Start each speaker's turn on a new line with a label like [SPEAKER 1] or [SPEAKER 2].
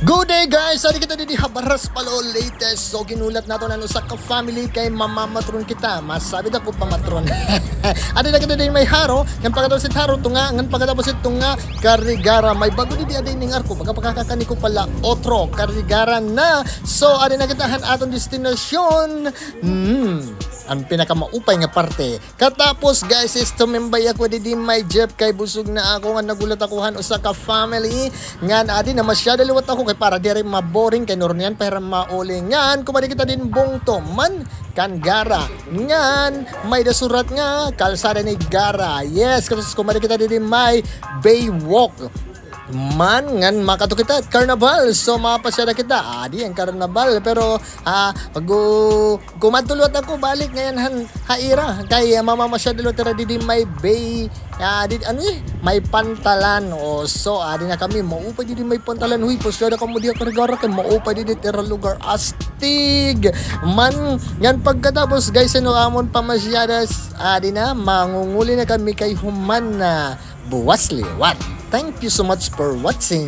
[SPEAKER 1] Good day guys! Sali kita di habaras palo latest. So ginulat nato na sa ka-family kay mamamatron kita. Masabi na ko pamatron. Adi na kita din may haro. Ngan pagkatapos it haro tunga. Ngan pagkatapos it tunga karigara. May bago di aday ning arko. Pagkakakakani ko pala otro karigara na. So adi na kitahan atong destinasyon. Ang pinakamaupay nga parte. Katapos guys is tumimbay ako di may jeep kay busog na ako nga nagulat akuhan usa ka family ngan adi na masyado liwat ako kay para di rin maboring kay nornian para mauling ngan kumadi kita din bungto man kan gara ngan may dasurat nga kalsada ni gara. Yes, kasi kumadi kita din may Baywalk man ngan makato kita carnival. So mapasyada kita adi ang carnival pero pag kumadulot ako balik ngayon haira kay mamamasyada tira di may bay may pantalan so adi na kami maupay di may pantalan huy pasyada kamo di karigara kay maupay di tira lugar astig man ngan pagkatapos guys amon pamasyadas adi na mangunguli na kami kay human na buwas liwat. Thank you so much for watching.